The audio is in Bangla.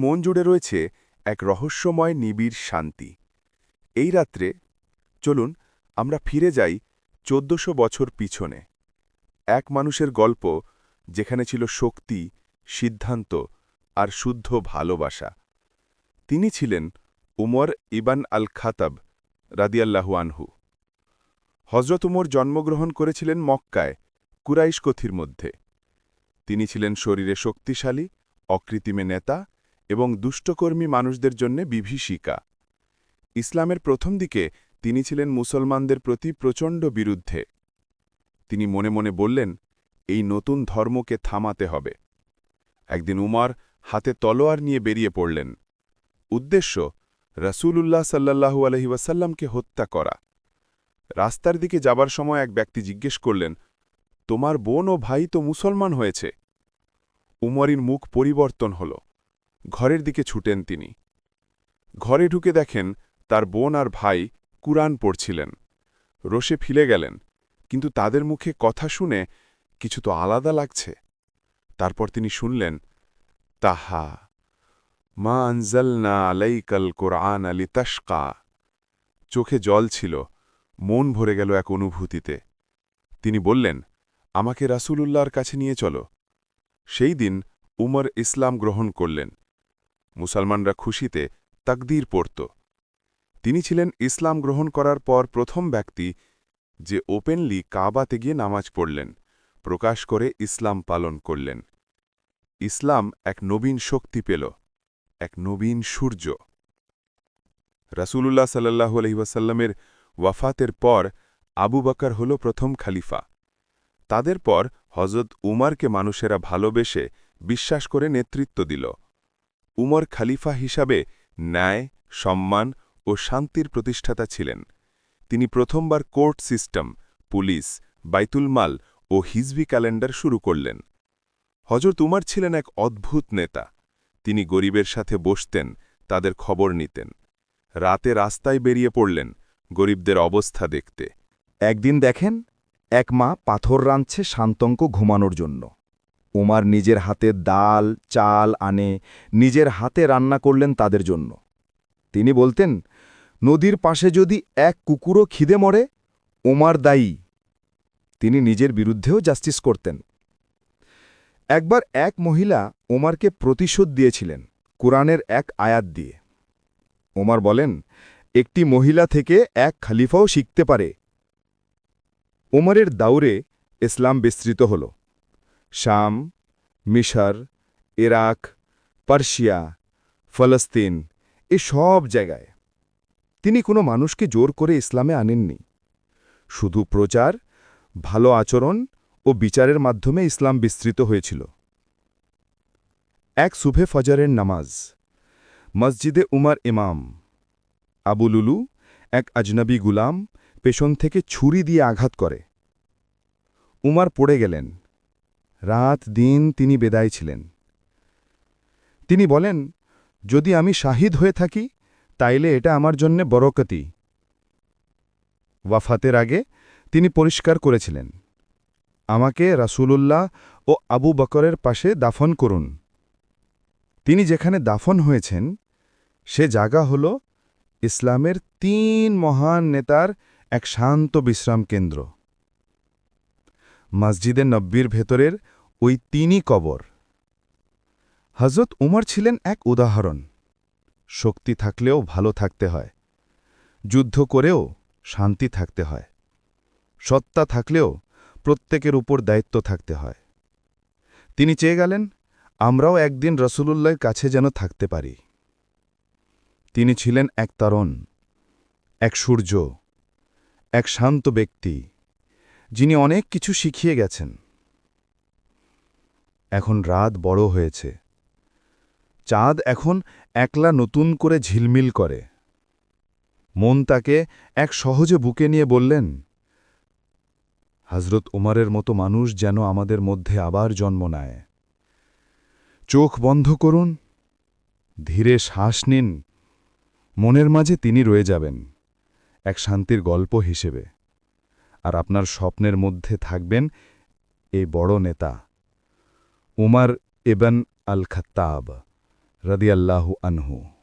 মন জুড়ে রয়েছে এক রহস্যময় নিবিড় শান্তি। এই রাত্রে চলুন আমরা ফিরে যাই ১৪০০ বছর পিছনে, এক মানুষের গল্প যেখানে ছিল শক্তি, সিদ্ধান্ত আর শুদ্ধ ভালোবাসা। তিনি ছিলেন উমর ইবন আল খাতাব রাদিয়াল্লাহু আনহু। হজরত উমর জন্মগ্রহণ করেছিলেন মক্কায়, কুরাইশ কথির মধ্যে। তিনি ছিলেন শরীরে শক্তিশালী, অকৃত্রিমে নেতা এবং দুষ্টকর্মী মানুষদের জন্য বিভীষিকা। ইসলামের প্রথম দিকে তিনি ছিলেন মুসলমানদের প্রতি প্রচণ্ড বিরুদ্ধে। তিনি মনে মনে বললেন, এই নতুন ধর্মকে থামাতে হবে। একদিন উমর হাতে তলোয়ার নিয়ে বেরিয়ে পড়লেন। উদ্দেশ্য রাসূলুল্লাহ সাল্লাল্লাহু আলাইহি ওয়াসাল্লামকে হত্যা করা। রাস্তার দিকে যাবার সময় এক ব্যক্তি জিজ্ঞেস করলেন, তোমার বোন ও ভাই তো মুসলমান হয়েছে। উমরের মুখ পরিবর্তন হল। ঘরের দিকে ছুটেন তিনি। ঘরে ঢুকে দেখেন তার বোন আর ভাই কুরআন পড়ছিলেন। রোষে ফিরে গেলেন, কিন্তু তাদের মুখে কথা শুনে কিছু তো আলাদা লাগছে। তারপর তিনি শুনলেন, তাহা মা আনজালনা আলাইকাল কোরআন লিতাশকা। চোখে জল ছিল, মন ভরে গেল এক অনুভূতিতে। তিনি বললেন, আমাকে রাসূলুল্লাহর কাছে নিয়ে চলো। সেই দিন উমর ইসলাম গ্রহণ করলেন। মুসলমানরা খুশিতে তাকদীর পড়ত। তিনি ছিলেন ইসলাম গ্রহণ করার পর প্রথম ব্যক্তি যে ওপেনলি কাবাতে গিয়ে নামাজ পড়লেন, প্রকাশ করে ইসলাম পালন করলেন। ইসলাম এক নবীন শক্তি পেল, এক নবীন সূর্য। রাসূলুল্লাহ সাল্লাল্লাহু আলাইহি ওয়াসাল্লামের ওয়াফাতের পর আবু বকর হল প্রথম খলিফা। তাদের পর হযরত উমরকে মানুষেরা ভালোবেসে বিশ্বাস করে নেতৃত্ব দিল। উমর খলিফা হিসাবে ন্যায়, সম্মান ও শান্তির প্রতিষ্ঠাতা ছিলেন। তিনি প্রথমবার কোর্ট সিস্টেম, পুলিশ, বাইতুল মাল ও হিজবি ক্যালেন্ডার শুরু করলেন। হযরত উমর ছিলেন এক অদ্ভুত নেতা। তিনি গরিবের সাথে বসতেন, তাদের খবর নিতেন। রাতে রাস্তায় বেরিয়ে পড়লেন গরিবদের অবস্থা দেখতে। একদিন দেখেন, এক মা পাথর রাঁধছে শান্তঙ্ক ঘুমানোর জন্য। উমর নিজের হাতে ডাল, চাল আনে, নিজের হাতে রান্না করলেন তাদের জন্য। তিনি বলতেন, নদীর পাশে যদি এক কুকুরও খিদে মরে, উমর দায়ী। তিনি নিজের বিরুদ্ধেও জাস্টিস করতেন। একবার এক মহিলা উমরকে প্রতিশোধ দিয়েছিলেন কুরআনের এক আয়াত দিয়ে। উমর বলেন, একটি মহিলা থেকে এক খলিফাও শিখতে পারে। উমরের দাউরে ইসলাম বিস্তৃত হল। শাম, মিশর, ইরাক, পার্সিয়া, ফলস্তিন, সব জায়গায়। তিনি কোনো মানুষকে জোর করে ইসলামে আনেননি। শুধু প্রচার, ভালো আচরণ ও বিচারের মাধ্যমে ইসলাম বিস্তৃত হয়েছিল। এক সুবহে ফজরের নামাজ, মসজিদে উমর ইমাম। আবু লুলু, এক আজনবী গুলাম, পেছন থেকে ছুরি দিয়ে আঘাত করে। উমর পড়ে গেলেন। রাত দিন তিনি বেদায় ছিলেন। তিনি বলেন, যদি আমি শাহিদ হয়ে থাকি তাইলে এটা আমার জন্যে বরকতি। ওয়াফাতের আগে তিনি পরিষ্কার করেছিলেন, আমাকে রাসূলুল্লাহ ও আবু বকরের পাশে দাফন করুন। তিনি যেখানে দাফন হয়েছেন সে জায়গা হল ইসলামের ৩ মহান নেতার এক শান্ত বিশ্রাম কেন্দ্র। মসজিদে নব্বীর ভেতরের ওই ৩ই কবর। হযরত উমর ছিলেন এক উদাহরণ। শক্তি থাকলেও ভালো থাকতে হয়, যুদ্ধ করেও শান্তি থাকতে হয়, সত্তা থাকলেও প্রত্যেকের উপর দায়িত্ব থাকতে হয়। তিনি চেয়ে গেলেন, আমরাও একদিন রাসূলুল্লাহর কাছে যেন থাকতে পারি। তিনি ছিলেন এক তরুণ, এক সূর্য, এক শান্ত ব্যক্তি, যিনি অনেক কিছু শিখিয়ে গেছেন। এখন রাত বড় হয়েছে। চাঁদ এখন একলা নতুন করে ঝিলমিল করে। মন তাকে এক সহজে বুকে নিয়ে বললেন, হযরত উমরের মতো মানুষ যেন আমাদের মধ্যে আবার জন্ম নেয়। চোখ বন্ধ করুন, ধীরে শ্বাস নিন। মনের মাঝে তিনি রয়ে যাবেন এক শান্তির গল্প হিসেবে। আর আপনার স্বপ্নের মধ্যে থাকবেন এই বড় নেতা উমর ইবন আল খাত্তাব রদিয়াল্লাহু আনহু।